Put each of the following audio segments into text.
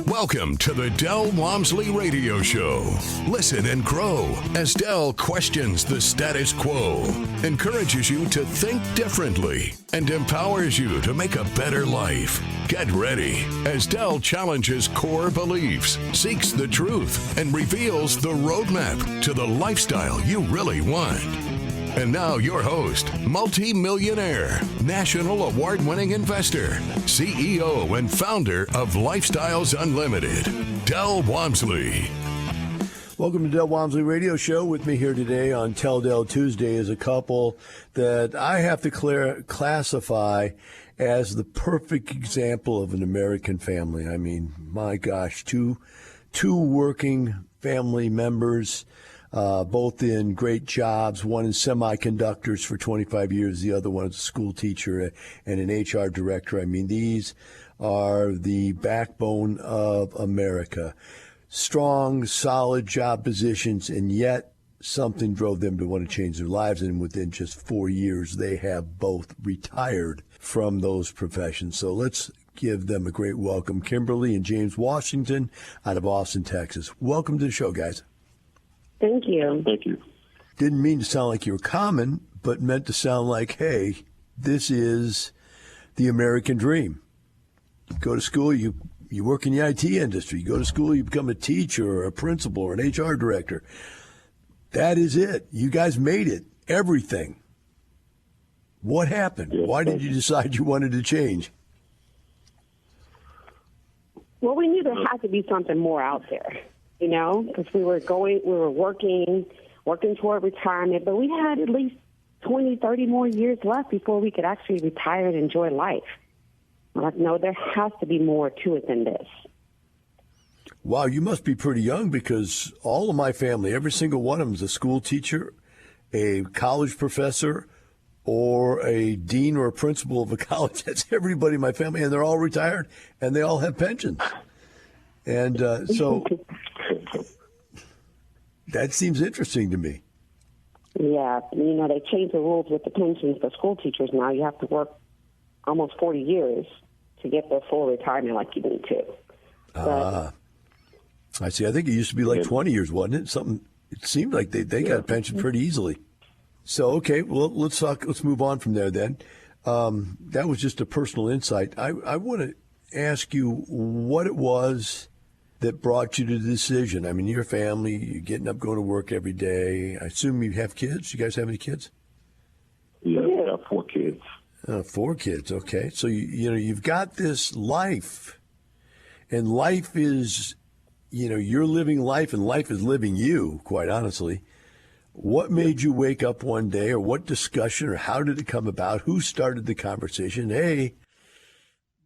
Welcome to the Del Walmsley Radio Show. Listen and grow as Del questions the status quo, encourages you to think differently, and empowers you to make a better life. Get ready as Del challenges core beliefs, seeks the truth, and reveals the roadmap to the lifestyle you really want. And now your host, multi-millionaire, national award-winning investor, CEO and founder of Lifestyles Unlimited, Del Walmsley. Welcome to Del Walmsley Radio Show. With me here today on Tell Del Tuesday is a couple that I have to classify as the perfect example of an American family. I mean, my gosh, two working family members, both in great jobs, one in semiconductors for 25 years, the other one is a school teacher and an HR director. I mean, these are the backbone of America. Strong, solid job positions, and yet something drove them to want to change their lives. And within just 4 years, they have both retired from those professions. So let's give them a great welcome. Kimberly and James Washington out of Austin, Texas. Welcome to the show, guys. Thank you. Thank you. Didn't mean to sound like you were common, but meant to sound like, hey, this is the American dream. You go to school, you work in the IT industry. You go to school, you become a teacher or a principal or an HR director. That is it. You guys made it. Everything. What happened? Yes, why did you decide you wanted to change? Well, we knew there had to be something more out there, you know, because we were working toward retirement, but we had at least 20, 30 more years left before we could actually retire and enjoy life. Like, no, there has to be more to it than this. Wow, you must be pretty young, because all of my family, every single one of them is a school teacher, a college professor, or a dean or a principal of a college. That's everybody in my family, and they're all retired, and they all have pensions. And so that seems interesting to me. Yeah, you know, they changed the rules with the pensions for school teachers now. You have to work almost 40 years to get their full retirement like you need to. I see. I think it used to be like 20 years, wasn't it? Something. It seemed like they got a pension pretty easily. So, okay, well, let's move on from there then. That was just a personal insight. I want to ask you what it was that brought you to the decision. I mean, your family, you're getting up, going to work every day. I assume you have kids. You guys have any kids? Yeah, we have 4 kids. 4 kids, okay. So, you've got this life, and life is, you're living life, and life is living you, quite honestly. What made you wake up one day, or what discussion, or how did it come about? Who started the conversation? Hey,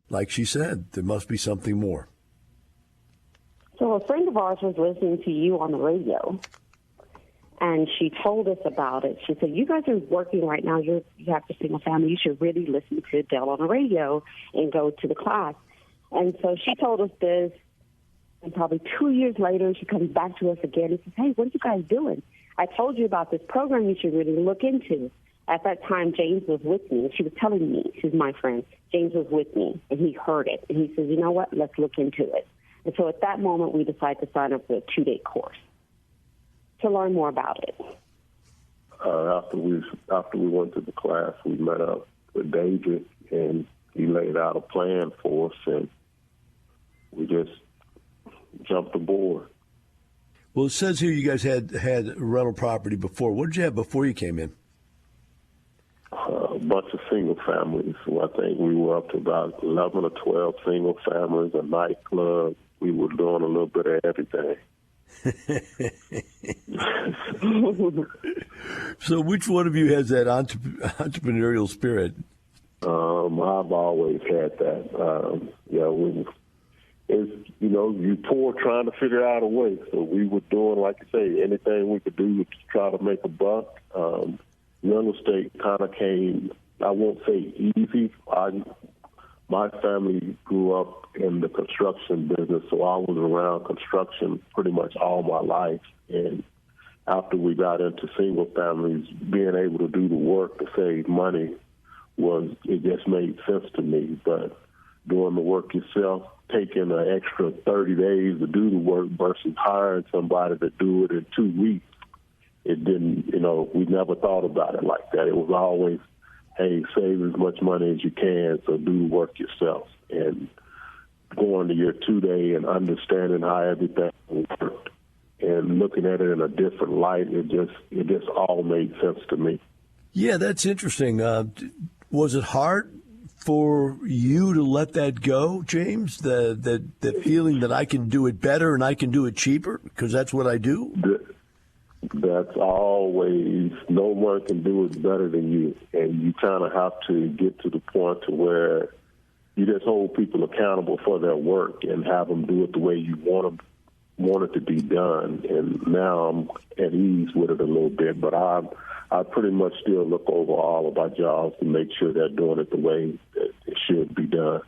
like she said, there must be something more. So a friend of ours was listening to you on the radio, and she told us about it. She said, you guys are working right now. You have a single family. You should really listen to Del on the radio and go to the class. And so she told us this, and probably 2 years later, she comes back to us again and says, hey, what are you guys doing? I told you about this program you should really look into. At that time, James was with me. She was telling me, she's my friend, James was with me, and he heard it. And he says, you know what, let's look into it. And so at that moment, we decided to sign up for a 2-day course to learn more about it. After we went to the class, we met up with David, and he laid out a plan for us, and we just jumped aboard. Well, it says here you guys had rental property before. What did you have before you came in? A bunch of single families. So I think we were up to about 11 or 12 single families, a nightclub. We were doing a little bit of everything. So which one of you has that entrepreneurial spirit? I've always had that. You poor trying to figure out a way. So we were doing, like you say, anything we could do to try to make a buck. Real estate kind of came, I won't say easy. My family grew up in the construction business, so I was around construction pretty much all my life. And after we got into single families, being able to do the work to save money it just made sense to me. But doing the work yourself, taking an extra 30 days to do the work versus hiring somebody to do it in 2 weeks. It didn't, we never thought about it like that. It was always, hey, save as much money as you can, so do the work yourself. And going to your 2-day and understanding how everything worked and looking at it in a different light, it just all made sense to me. Yeah, that's interesting. Was it hard for you to let that go, James? The feeling that I can do it better and I can do it cheaper because that's what I do? That's always, no one can do it better than you. And you kind of have to get to the point to where you just hold people accountable for their work and have them do it the way you want it to be done. And now I'm at ease with it a little bit, but I pretty much still look over all of our jobs to make sure they're doing it the way that it should be done.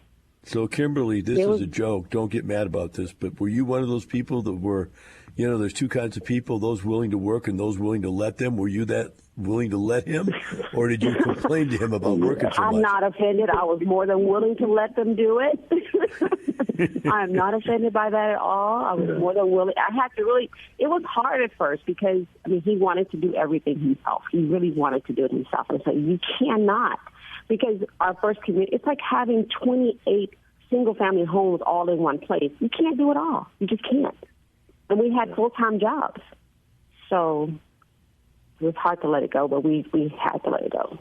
So, Kimberly, this is a joke. Don't get mad about this, but were you one of those people that were, there's two kinds of people, those willing to work and those willing to let them? Were you that willing to let him, or did you complain to him about working so much? I'm not offended. I was more than willing to let them do it. I'm not offended by that at all. I was more than willing. I had to really, it was hard at first because, he wanted to do everything himself. He really wanted to do it himself. And so you cannot, because our first community, it's like having 28 single-family homes all in one place. You can't do it all. You just can't. And we had full-time jobs. So it was hard to let it go, but we had to let it go.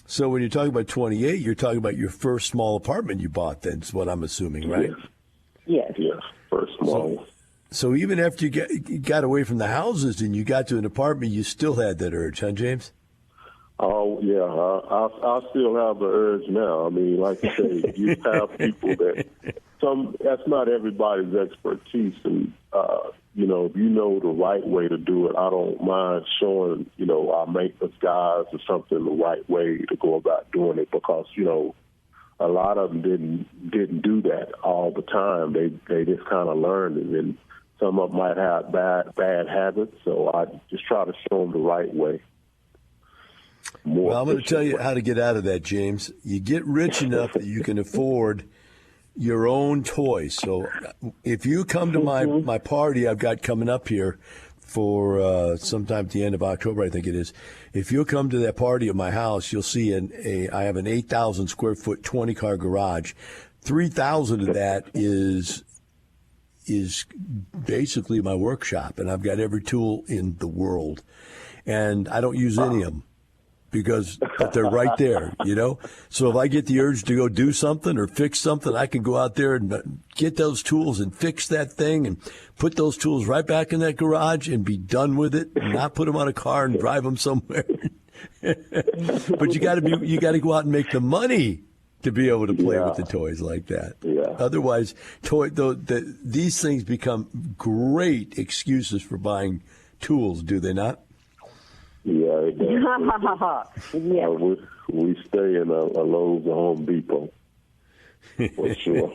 So when you're talking about 28, you're talking about your first small apartment you bought then, is what I'm assuming, right? Yes. Yes, first small one. So even after you got away from the houses and you got to an apartment, you still had that urge, huh, James? Oh, yeah. I still have the urge now. Like you say, you have people that's not everybody's expertise. And, if you know the right way to do it, I don't mind showing, our maintenance guys or something the right way to go about doing it because, a lot of them didn't do that all the time. They just kind of learned it. And some of them might have bad habits, so I just try to show them the right way. Well, I'm going to tell you how to get out of that, James. You get rich enough that you can afford your own toys. So if you come to my party I've got coming up here for sometime at the end of October, I think it is. If you'll come to that party at my house, you'll see I have an 8,000 square foot, 20-car garage. 3,000 of that is basically my workshop, and I've got every tool in the world. And I don't use any of them. But they're right there, So if I get the urge to go do something or fix something, I can go out there and get those tools and fix that thing and put those tools right back in that garage and be done with it and not put them on a car and drive them somewhere. But you got to go out and make the money to be able to play with the toys like that. Yeah. Otherwise, these things become great excuses for buying tools, do they not? Yeah, it does. Yeah. We stay in a Lowe's or Home Depot, for sure.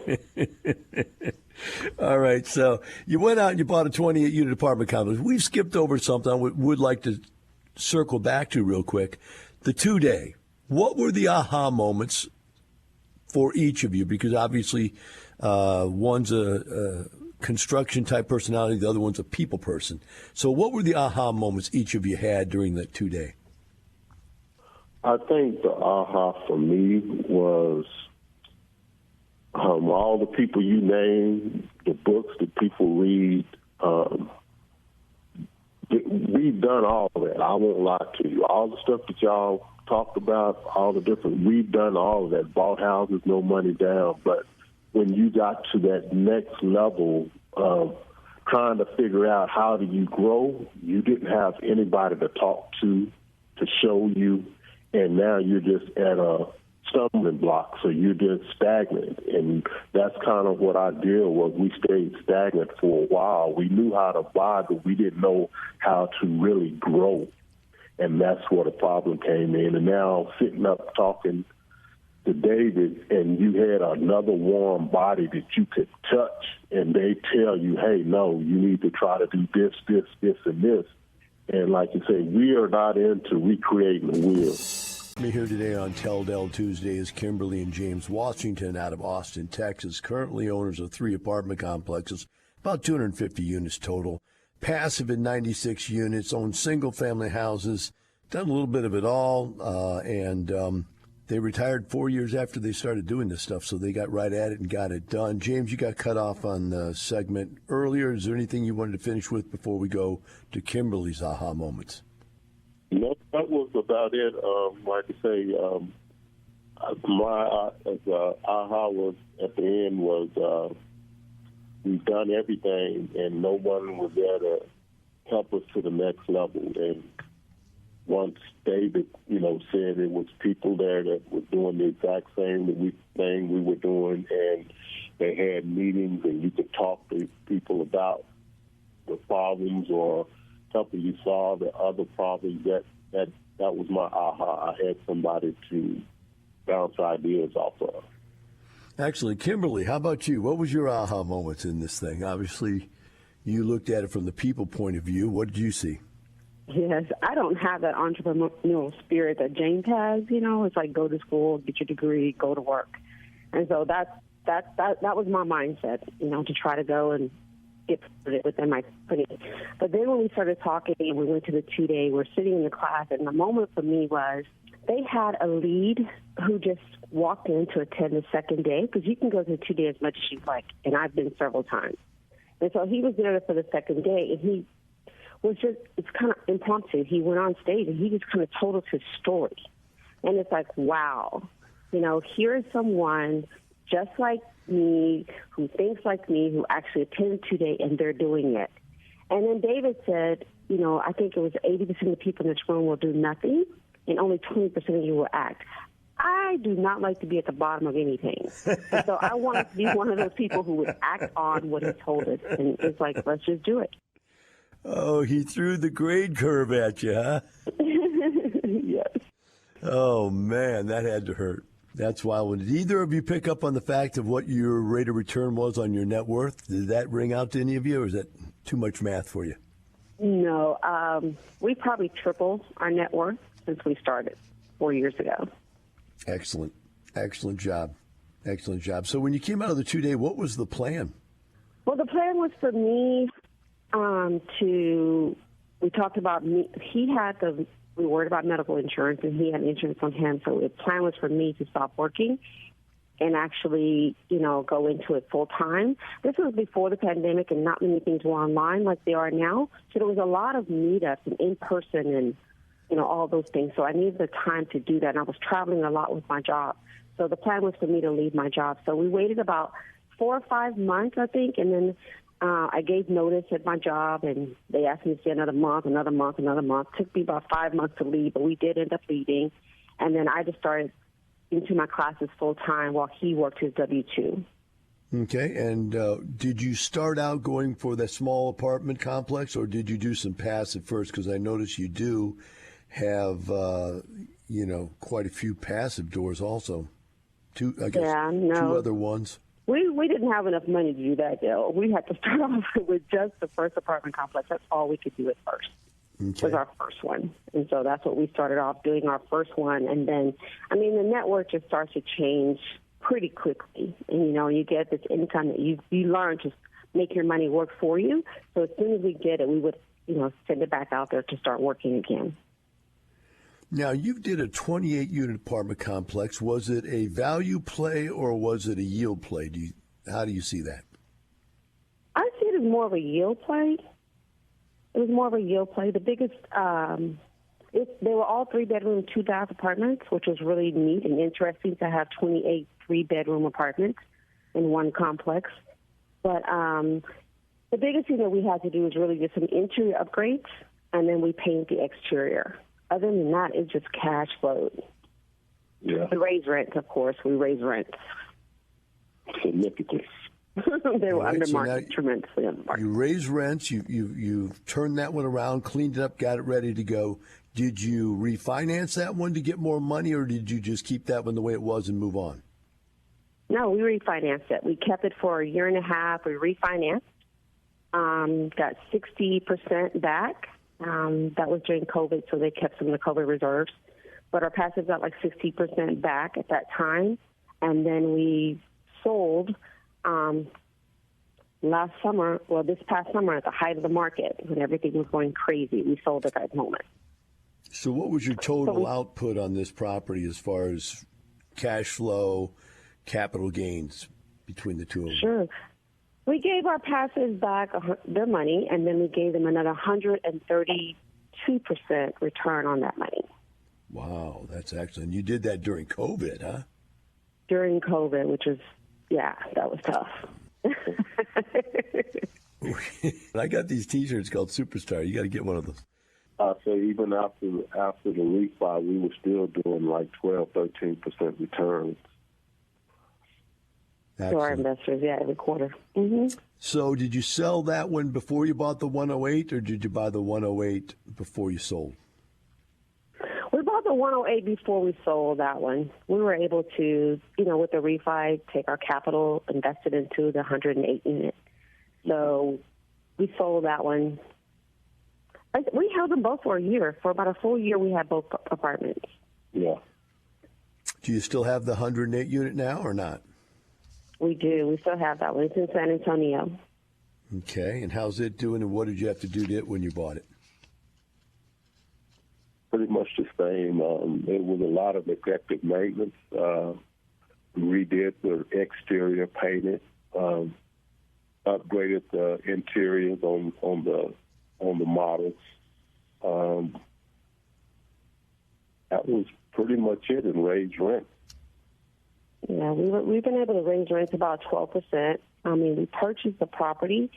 All right, so you went out and you bought a 28-unit apartment complex. We've skipped over something I would like to circle back to real quick. The 2-day. What were the aha moments for each of you? Because obviously one's a construction type personality, the other one's a people person. So what were the aha moments each of you had during that 2-day? I think the aha for me was all the people you named, the books that people read. We've done all of that. I won't lie to you. All the stuff that y'all talked about, we've done all of that. Bought houses, no money down. But when you got to that next level of trying to figure out how do you grow, you didn't have anybody to talk to show you, and now you're just at a stumbling block, so you're just stagnant. And that's kind of what our deal was. We stayed stagnant for a while. We knew how to buy, but we didn't know how to really grow, and that's where the problem came in. And now sitting up talking to David, and you had another warm body that you could touch, and they tell you, hey, no, you need to try to do this, and this. And like you say, we are not into recreating the wheel. with me here today on Tell Del Tuesday is Kimberly and James Washington out of Austin, Texas, currently owners of 3 apartment complexes, about 250 units total, passive in 96 units, own single-family houses, done a little bit of it all, and they retired 4 years after they started doing this stuff, so they got right at it and got it done. James, you got cut off on the segment earlier. Is there anything you wanted to finish with before we go to Kimberly's aha moments? No, that was about it. Like I say, my aha was at the end was we've done everything, and no one was there to help us to the next level. And once David, said it was people there that were doing the exact same thing we were doing, and they had meetings, and you could talk to people about the problems or helping you solve the other problems. That was my aha. I had somebody to bounce ideas off of. Excellent. Kimberly, how about you? What was your aha moments in this thing? Obviously, you looked at it from the people point of view. What did you see? Yes, I don't have that entrepreneurial spirit that James has. It's like go to school, get your degree, go to work, and so that was my mindset. To try to go and get it within my company. But then when we started talking and we went to the 2-day, we're sitting in the class, and the moment for me was they had a lead who just walked in to attend the second day, because you can go to the 2-day as much as you like, and I've been several times. And so he was there for the second day, and he was it's kind of impromptu. He went on stage, and he just kind of told us his story. And it's like, wow, here is someone just like me, who thinks like me, who actually attended 2-day, and they're doing it. And then David said, I think it was 80% of the people in this room will do nothing, and only 20% of you will act. I do not like to be at the bottom of anything. And so I wanted to be one of those people who would act on what he told us. And it's like, let's just do it. Oh, he threw the grade curve at you, huh? Yes. Oh, man, that had to hurt. That's wild. Did either of you pick up on the fact of what your rate of return was on your net worth? Did that ring out to any of you, or is that too much math for you? No. We probably tripled our net worth since we started 4 years ago. Excellent. Excellent job. Excellent job. So when you came out of the 2-day, what was the plan? Well, the plan was for me we talked about me. We were worried about medical insurance, and he had insurance on him. So the plan was for me to stop working and actually, go into it full time. This was before the pandemic, and not many things were online like they are now. So there was a lot of meetups and in person and, all those things. So I needed the time to do that. And I was traveling a lot with my job. So the plan was for me to leave my job. So we waited about 4 or 5 months, I think, and then I gave notice at my job, and they asked me to stay another month. Took me about 5 months to leave, but we did end up leaving. And then I just started into my classes full time while he worked his W-2. Okay. And did you start out going for that small apartment complex, or did you do some passive first? Because I notice you do have, quite a few passive doors also. Two other ones. We didn't have enough money to do that, Dale. We had to start off with just the first apartment complex. That's all we could do at first. Okay. Was our first one. And so that's what we started off doing, our first one. And then, the network just starts to change pretty quickly. And, you get this income that you learn to make your money work for you. So as soon as we get it, we would, send it back out there to start working again. Now, you did a 28-unit apartment complex. Was it a value play or was it a yield play? How do you see that? I see it as more of a yield play. It was more of a yield play. The biggest, they were all 3-bedroom, 2-bath apartments, which was really neat and interesting to have 28 3-bedroom apartments in one complex. But the biggest thing that we had to do was really just some interior upgrades, and then we paint the exterior. Other than that, it's just cash flow. Yeah. We raise rents, of course. We raise rents. Significantly. They were under So market, tremendously under market. You raised rents. You turned that one around, cleaned it up, got it ready to go. Did you refinance that one to get more money, or did you just keep that one the way it was and move on? No, we refinanced it. We kept it for a year and a half. We refinanced. Got 60% back. That was during COVID, so they kept some of the COVID reserves. but our passive got like 60% back at that time. And then we sold this past summer at the height of the market when everything was going crazy. We sold at that moment. So what was your total output on this property as far as cash flow, capital gains between the two of them? Sure. We gave our passives back their money, and then we gave them another 132% return on that money. Wow, that's excellent. You did that during COVID, huh? During COVID, which is, that was tough. I got these T-shirts called Superstar. You got to get one of those. So even after the refi, we were still doing like 12-13% returns. Excellent. To our investors, every quarter. Mm-hmm. So did you sell that one before you bought the 108, or did you buy the 108 before you sold? We bought the 108 before we sold that one. We were able to, with the refi, take our capital, invest it into the 108 unit. So we sold that one. We held them both for a year. For about a full year, we had both apartments. Yeah. Do you still have the 108 unit now or not? We do. We still have that one. It's in San Antonio. Okay. And how's it doing, and what did you have to do to it when you bought it? Pretty much the same. There was a lot of neglected maintenance. We redid the exterior, painted, upgraded the interiors on the models. That was pretty much it, and raised rent. Yeah, we've been able to raise rents about 12%. We purchased the property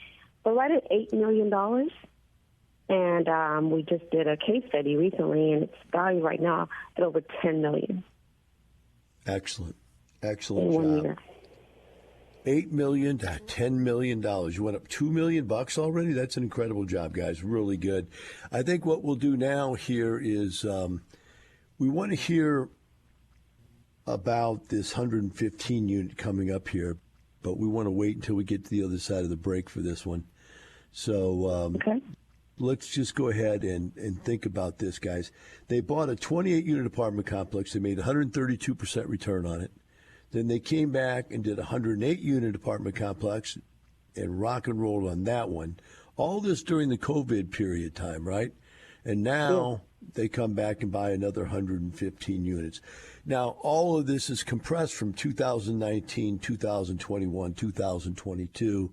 for right at $8 million. And we just did a case study recently, and it's valued right now at over $10 million. Excellent in job. 1 year. $8 million to $10 million. You went up $2 million already? That's an incredible job, guys. Really good. I think what we'll do now here is we want to hear about this 115 unit coming up here, but we want to wait until we get to the other side of the break for this one. So Okay. let's just go ahead and think about this, guys. They bought a 28-unit apartment complex. They made 132% return on it. Then they came back and did a 108-unit apartment complex and rock and rolled on that one. All this during the COVID period time, right? And now they come back and buy another 115 units. Now, all of this is compressed from 2019, 2021, 2022.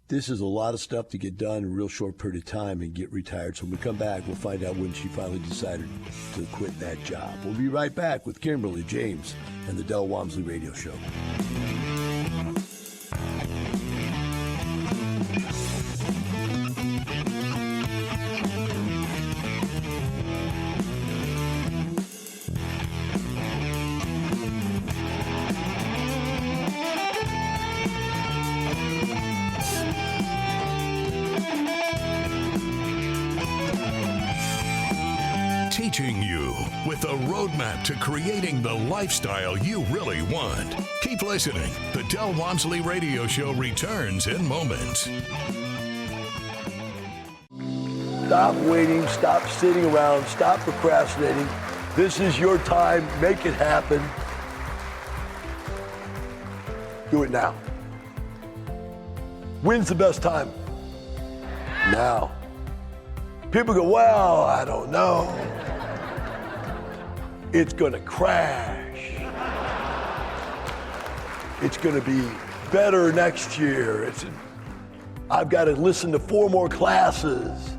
This is a lot of stuff to get done in a real short period of time and get retired. So when we come back, we'll find out when she finally decided to quit that job. We'll be right back with Kimberly, James, and the Del Walmsley Radio Show. Teaching you with a roadmap to creating the lifestyle you really want. Keep listening. The Del Walmsley Radio Show returns in moments. Stop waiting. Stop sitting around. Stop procrastinating. This is your time. Make it happen. Do it now. When's the best time? Now. People go, well, I don't know. It's going to crash. It's going to be better next year. I've got to listen to 4 more classes.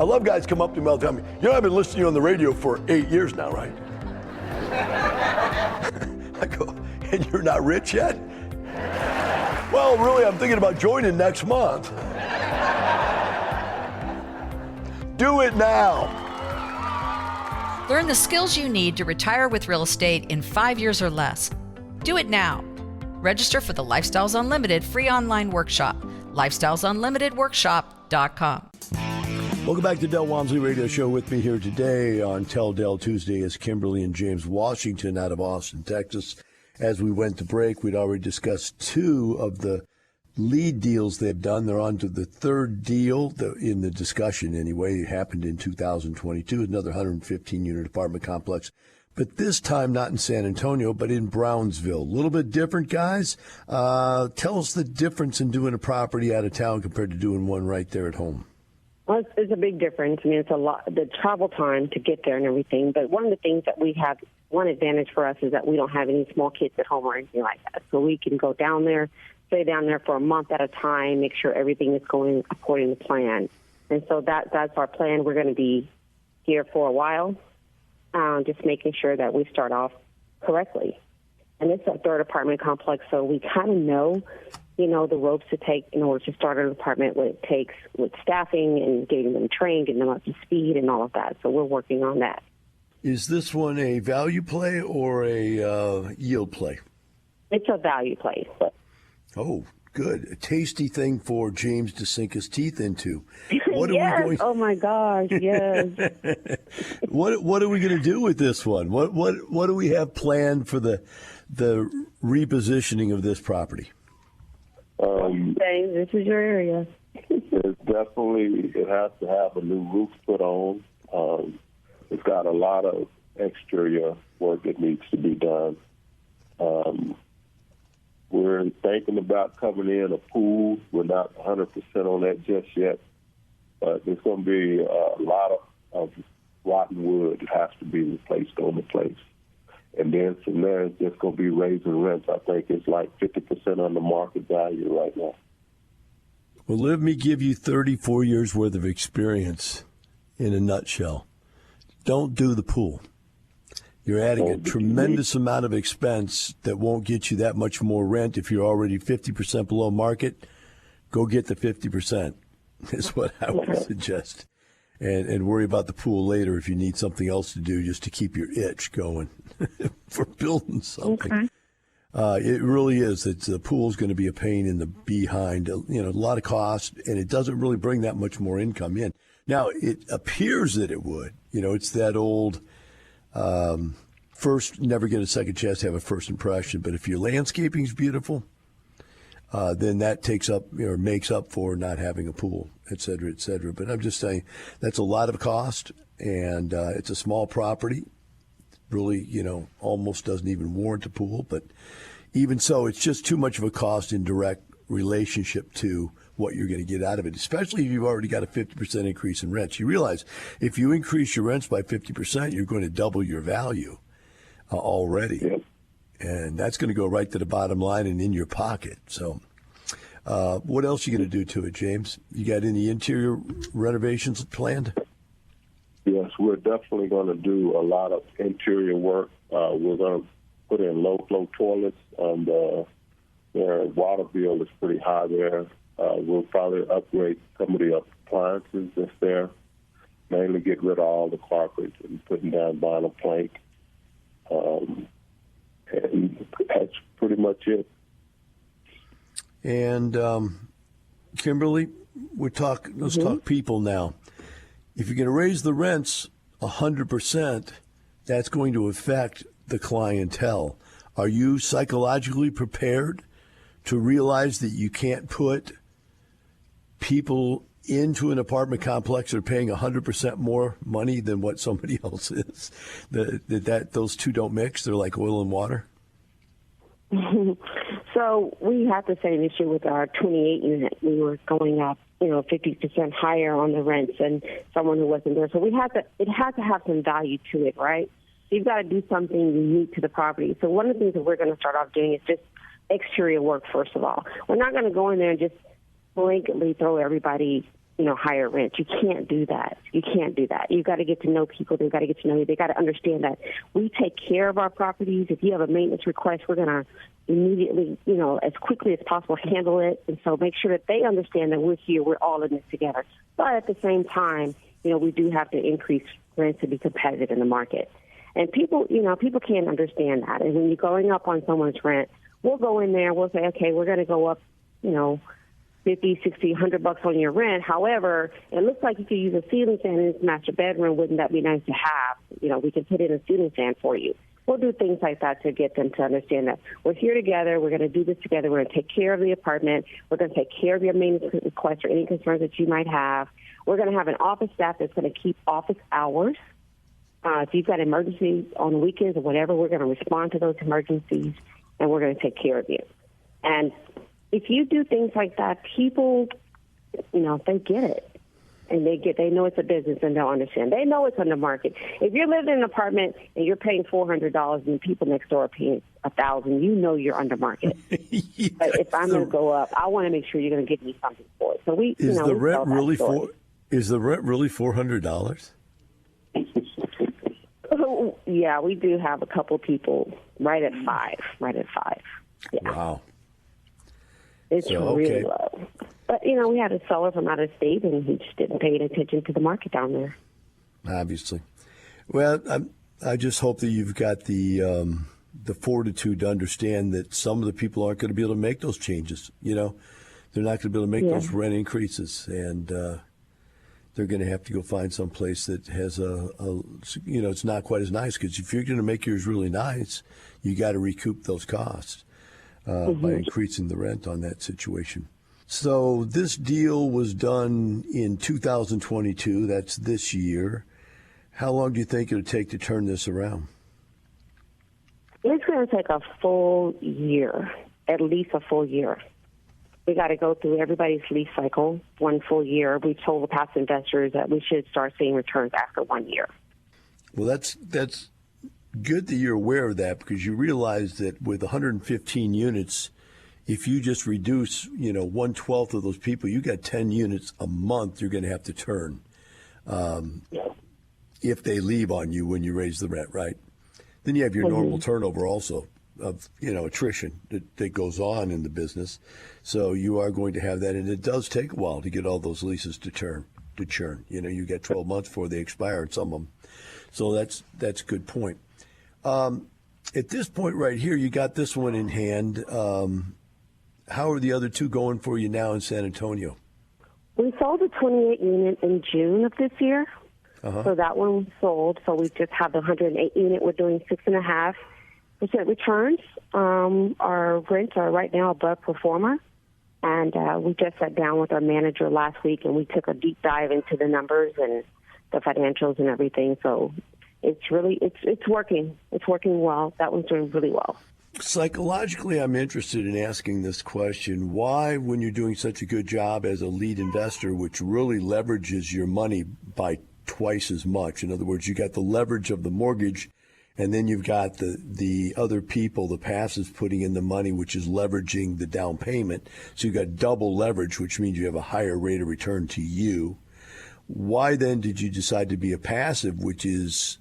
I love guys come up to me all the time. I've been listening to you on the radio for 8 years now, right? I go, and you're not rich yet? Well, really, I'm thinking about joining next month. Do it now. Learn the skills you need to retire with real estate in 5 years or less. Do it now. Register for the Lifestyles Unlimited free online workshop. LifestylesUnlimitedWorkshop.com. Welcome back to Del Walmsley Radio Show. With me here today on Tell Del Tuesday is Kimberly and James Washington out of Austin, Texas. As we went to break, we'd already discussed 2 of the lead deals they've done. They're on to the third deal in the discussion anyway. It happened in 2022, another 115-unit apartment complex. But this time not in San Antonio, but in Brownsville. A little bit different, guys. Tell us the difference in doing a property out of town compared to doing one right there at home. Well, it's a big difference. I mean, it's a lot, the travel time to get there and everything. But one of the things that we have, one advantage for us is that we don't have any small kids at home or anything like that. So we can go down there, stay down there for a month at a time, make sure everything is going according to plan. And so that's our plan. We're going to be here for a while, just making sure that we start off correctly. And it's a third apartment complex, so we kind of know, the ropes to take in order to start an apartment, what it takes with staffing and getting them trained, getting them up to speed and all of that. So we're working on that. Is this one a value play or a yield play? It's a value play. Oh, good. A tasty thing for James to sink his teeth into. What are yes. we going? Oh my gosh, yes. What are we going to do with this one? What do we have planned for the repositioning of this property? This is your area. It has to have a new roof put on. It's got a lot of exterior work that needs to be done. We're thinking about coming in a pool. We're not 100% on that just yet, but there's going to be a lot of rotten wood that has to be replaced on the place. And then from there, it's just going to be raising rents. I think it's like 50% on the market value right now. Well, let me give you 34 years worth of experience in a nutshell. Don't do the pool. You're adding a tremendous amount of expense that won't get you that much more rent. If you're already 50% below market, go get the 50% is what I would suggest. And worry about the pool later if you need something else to do just to keep your itch going for building something. Okay. It really is. The pool's going to be a pain in the behind, a lot of cost, and it doesn't really bring that much more income in. Now, it appears that it would. It's that old first, never get a second chance to have a first impression. But if your landscaping's beautiful, then that takes up or makes up for not having a pool, et cetera, et cetera. But I'm just saying that's a lot of cost, and it's a small property. Really, almost doesn't even warrant a pool. But even so, it's just too much of a cost in direct relationship to what you're going to get out of it, especially if you've already got a 50% increase in rents. You realize if you increase your rents by 50%, you're going to double your value already. Yep. And that's going to go right to the bottom line and in your pocket. So what else are you going to do to it, James? You got any interior renovations planned? Yes, we're definitely going to do a lot of interior work. We're going to put in low-flow toilets, and their water bill is pretty high there. We'll probably upgrade some of the appliances that's there, mainly get rid of all the carpet and putting down vinyl plank. And that's pretty much it. And Kimberly, let's talk people now. If you're going to raise the rents 100%, that's going to affect the clientele. Are you psychologically prepared to realize that you can't put people into an apartment complex that are paying 100% more money than what somebody else is? That those two don't mix. They're like oil and water. So we had the same issue with our 28 unit. We were going up, 50% higher on the rents than someone who wasn't there. So it had to have some value to it, right? So you've got to do something unique to the property. So one of the things that we're going to start off doing is just exterior work, first of all. We're not going to go in there and just blanketly throw everybody, higher rent. You can't do that. You've got to get to know people. They've got to get to know you. They've got to understand that we take care of our properties. If you have a maintenance request, we're going to immediately, as quickly as possible, handle it. And so make sure that they understand that we're here. We're all in this together. But at the same time, we do have to increase rents to be competitive in the market. And people can't understand that. And when you're going up on someone's rent, we'll go in there, we'll say, okay, we're going to go up, $50, $60, $100 on your rent. However, it looks like you could use a ceiling fan in this master bedroom. Wouldn't that be nice to have? We can put in a ceiling fan for you. We'll do things like that to get them to understand that we're here together. We're going to do this together. We're going to take care of the apartment. We're going to take care of your maintenance requests or any concerns that you might have. We're going to have an office staff that's going to keep office hours. If you've got emergencies on weekends or whatever, we're going to respond to those emergencies, and we're going to take care of you. And if you do things like that, people, they get it. And they know it's a business and they'll understand. They know it's on the market. If you're living in an apartment and you're paying $400 and people next door are paying $1,000, you know you're under market. Yeah, but if I'm going to go up, I want to make sure you're going to give me something for it. So is the rent really $400? Yeah, we do have a couple people right at five. Yeah. Wow. It's really low. But, we had a seller from out of state, and he just didn't pay attention to the market down there. Obviously. Well, I just hope that you've got the fortitude to understand that some of the people aren't going to be able to make those changes. They're not going to be able to make those rent increases, and they're going to have to go find some place that has it's not quite as nice, because if you're going to make yours really nice, you got to recoup those costs by increasing the rent on that situation. So this deal was done in 2022. That's this year. How long do you think it'll take to turn this around? It's going to take a full year, at least a full year. We got to go through everybody's lease cycle, one full year. We told the past investors that we should start seeing returns after 1 year. Well, that's good that you're aware of that, because you realize that with 115 units, if you just reduce, 1/12 of those people, you got 10 units a month you're going to have to turn if they leave on you when you raise the rent, right? Then you have your normal turnover also of, attrition that goes on in the business. So you are going to have that, and it does take a while to get all those leases to churn. You get 12 months before they expire in some of them. So that's a good point. At this point right here, you got this one in hand. How are the other two going for you now in San Antonio? We sold a 28 unit in June of this year. So that one was sold. So we just have the 108 unit. We're doing 6.5% returns. Our rents are right now above pro forma. And we just sat down with our manager last week, and we took a deep dive into the numbers and the financials and everything. So it's working. It's working well. That one's doing really well. Psychologically, I'm interested in asking this question. Why, when you're doing such a good job as a lead investor, which really leverages your money by twice as much, in other words, you got the leverage of the mortgage, and then you've got the other people, the passives, putting in the money, which is leveraging the down payment. So you've got double leverage, which means you have a higher rate of return to you. Why then did you decide to be a passive, which is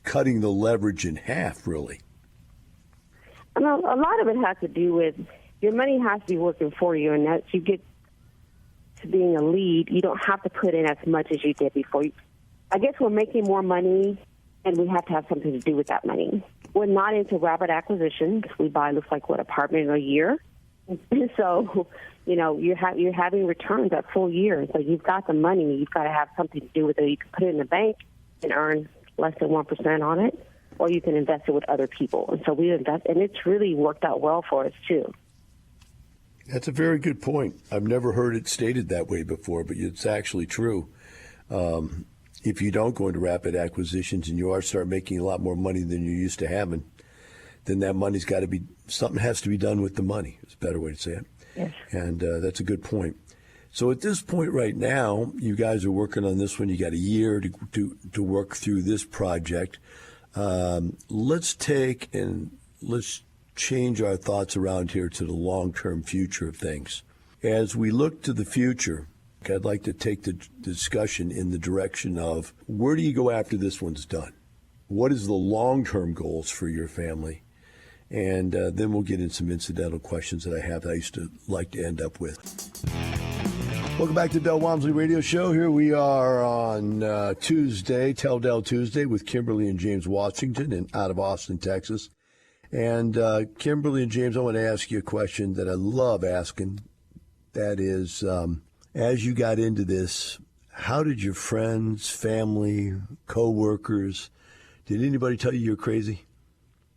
cutting the leverage in half, really? A lot of it has to do with your money has to be working for you, and as you get to being a lead, you don't have to put in as much as you did before. I guess we're making more money, and we have to have something to do with that money. We're not into rapid acquisitions. We buy, looks like, apartment a year. So, you're having returns at full year. So you've got the money. You've got to have something to do with it. You can put it in the bank and earn less than 1% on it, or you can invest it with other people. And so we invest, and it's really worked out well for us, too. That's a very good point. I've never heard it stated that way before, but it's actually true. If you don't go into rapid acquisitions and you start making a lot more money than you're used to having, then that money's got to be, something has to be done with the money. It's a better way to say it. Yes. And that's a good point. So at this point right now, you guys are working on this one. You got a year to work through this project. Let's change our thoughts around here to the long-term future of things. As we look to the future, I'd like to take the discussion in the direction of, where do you go after this one's done? What is the long-term goals for your family? And then we'll get in some incidental questions that I have that I used to like to end up with. Welcome back to Del Walmsley Radio Show. Here we are on Tuesday, Tell Del Tuesday, with Kimberly and James Washington, and out of Austin, Texas. And Kimberly and James, I want to ask you a question that I love asking. That is, as you got into this, how did your friends, family, co-workers, Did anybody tell you you're crazy?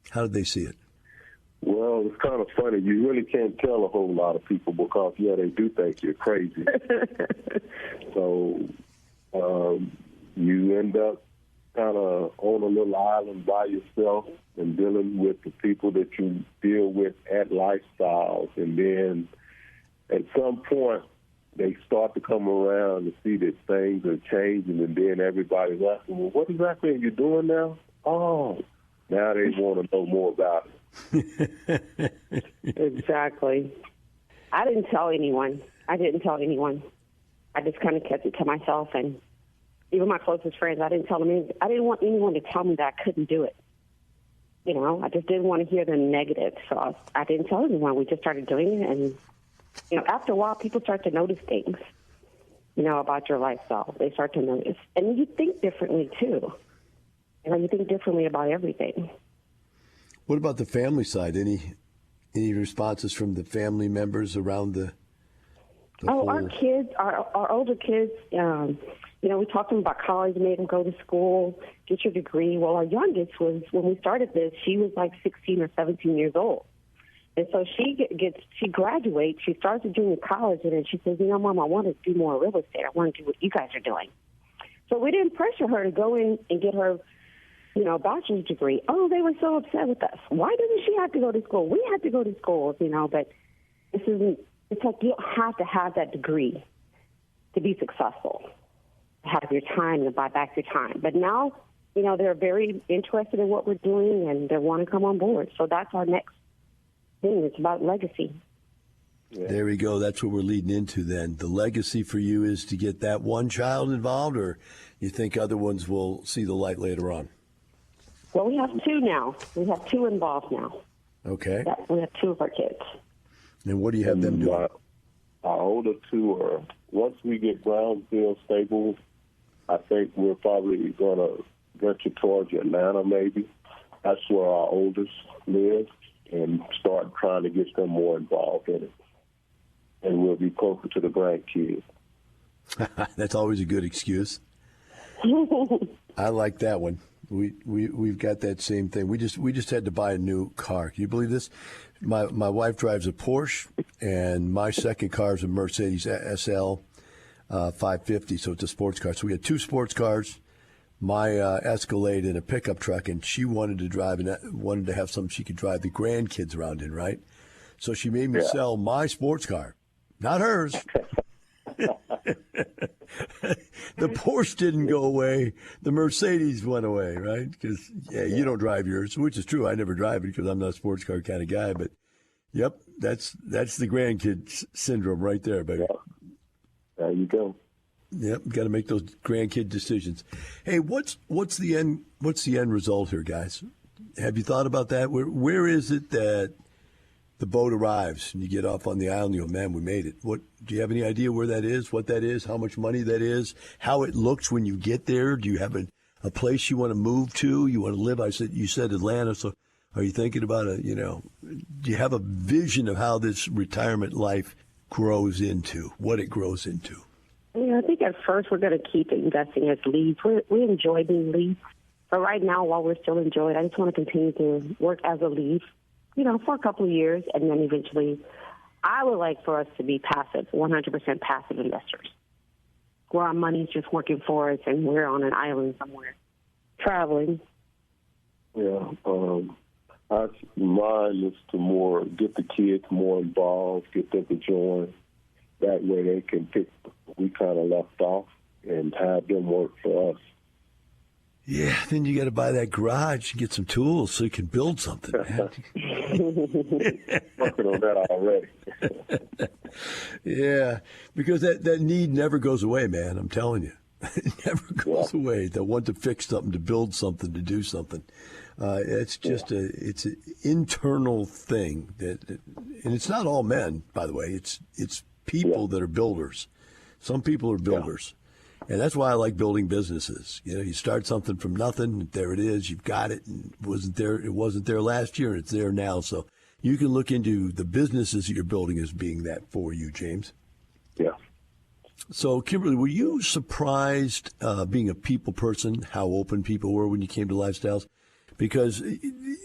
How did they see it? Well, it's kind of funny. You really can't tell a whole lot of people because, yeah, they do think you're crazy. So you end up kind of on a little island by yourself and dealing with the people that you deal with at Lifestyles. And then at some point, they start to come around and see that things are changing, and then everybody's asking, well, what exactly are you doing now? Oh, now they want to know more about it. Exactly. I didn't tell anyone. I just kind of kept it to myself, and even my closest friends, I didn't tell them anything. I didn't want anyone to tell me that I couldn't do it. You know, I just didn't want to hear the negative, so I didn't tell anyone. We just started doing it, and you know, after a while, people start to notice things, you know, about your lifestyle. They start to notice. And you think differently, too. You know, you think differently about everything. What about the family side? Any responses from the family members around the whole... Our kids, our older kids, you know, we talked to them about college, made them go to school, get your degree. Well, our youngest was, when we started this, she was like 16 or 17 years old. And so she graduates, she starts at junior college, and then she says, you know, Mom, I want to do more real estate. I want to do what you guys are doing. So we didn't pressure her to go in and get her, you know, bachelor's degree. Oh, they were so upset with us. Why doesn't she have to go to school? We have to go to school, you know, but it's like you don't have to have that degree to be successful, to have your time and buy back your time. But now, you know, they're very interested in what we're doing, and they want to come on board. So that's our next thing. It's about legacy. Yeah. There we go. That's what we're leading into then. The legacy for you is to get that one child involved, or you think other ones will see the light later on? Well, we have two now. We have two involved now. Okay. Yeah, we have two of our kids. And what do you have them doing? Our older two are, once we get Brownsville stable, I think we're probably going to venture towards Atlanta maybe. That's where our oldest lives, and start trying to get them more involved in it. And we'll be closer to the grandkids. That's always a good excuse. I like that one. We've got that same thing. We just had to buy a new car. Can you believe this? My wife drives a Porsche, and my second car is a Mercedes SL 550, so it's a sports car. So we had two sports cars, my Escalade, and a pickup truck, and she wanted to drive and wanted to have something she could drive the grandkids around in, right? So she made me sell my sports car, not hers. The Porsche didn't go away. The Mercedes went away, right? Because, you don't drive yours, which is true. I never drive it because I'm not a sports car kind of guy. But, yep, that's the grandkid syndrome right there, baby. There you go. Yep, got to make those grandkid decisions. Hey, what's the end result here, guys? Have you thought about that? Where is it that the boat arrives and you get off on the island? You go, man, we made it. What do you have any idea where that is? What that is? How much money that is? How it looks when you get there? Do you have a place you want to move to? You want to live? You said Atlanta. So are you thinking about do you have a vision of how this retirement life grows into? What it grows into? Yeah, I think at first we're going to keep investing as leads. We enjoy being leads. But right now, while we're still enjoying it, I just want to continue to work as a lead, for a couple of years. And then eventually, I would like for us to be passive, 100% passive investors, where our money's just working for us and we're on an island somewhere, traveling. Yeah, mine is to get the kids more involved, get them to join. That way they can pick what we kind of left off and have them work for us. Yeah, then you got to buy that garage and get some tools so you can build something. Working on that already. Yeah, because that need never goes away, man. I'm telling you. It never goes away. The want to fix something, to build something, to do something. It's just it's an internal thing and it's not all men, by the way. It's people that are builders. Some people are builders. And that's why I like building businesses. You start something from nothing, there it is, you've got it, and it wasn't there last year, it's there now. So you can look into the businesses that you're building as being that for you, James. Yeah. So, Kimberly, were you surprised, being a people person, how open people were when you came to Lifestyles? Because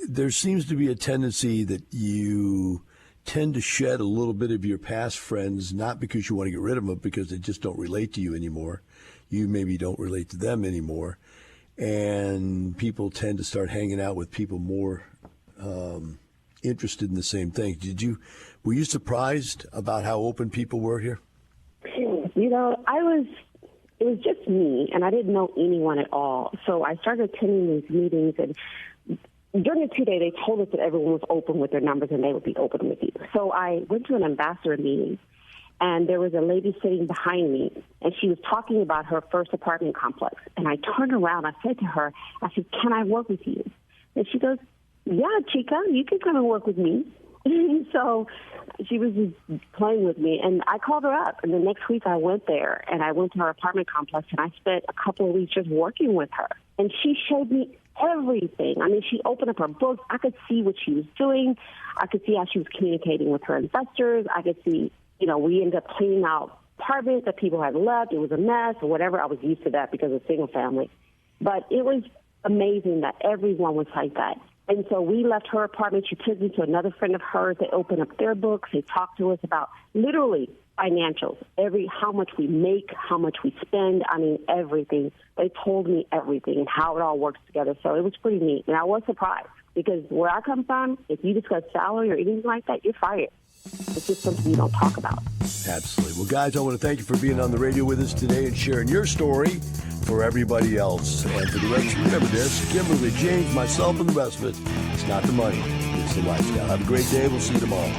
there seems to be a tendency that you tend to shed a little bit of your past friends, not because you want to get rid of them, but because they just don't relate to you anymore. You maybe don't relate to them anymore. And people tend to start hanging out with people more interested in the same things. Were you surprised about how open people were here? You know, it was just me, and I didn't know anyone at all. So I started attending these meetings, and during the 2 day, they told us that everyone was open with their numbers and they would be open with you. So I went to an ambassador meeting, and there was a lady sitting behind me, and she was talking about her first apartment complex. And I turned around, I said to her, I said, "Can I work with you?" And she goes, "Yeah, chica, you can come and work with me." So she was just playing with me, and I called her up. And the next week I went there, and I went to her apartment complex, and I spent a couple of weeks just working with her. And she showed me everything. I mean, she opened up her books. I could see what she was doing. I could see how she was communicating with her investors. I could see, we ended up cleaning out apartments that people had left. It was a mess or whatever. I was used to that because of single family. But it was amazing that everyone was like that. And so we left her apartment. She took me to another friend of hers. They opened up their books. They talked to us about literally financials, how much we make, how much we spend. I mean, everything. They told me everything and how it all works together. So it was pretty neat. And I was surprised because where I come from, if you discuss salary or anything like that, you're fired. It's just something you don't talk about. Absolutely. Well, guys, I want to thank you for being on the radio with us today and sharing your story for everybody else. And for the rest, remember this, Kimberly, James, myself, and the rest of it, it's not the money, it's the lifestyle. Have a great day. We'll see you tomorrow.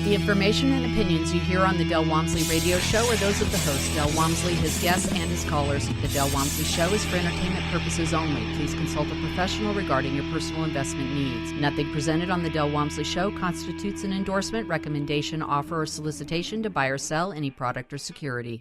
The information and opinions you hear on the Del Walmsley radio show are those of the host, Del Walmsley, his guests, and his callers. The Del Walmsley show is for entertainment purposes only. Please consult a professional regarding your personal investment needs. Nothing presented on the Del Walmsley show constitutes an endorsement, recommendation, offer, or solicitation to buy or sell any product or security.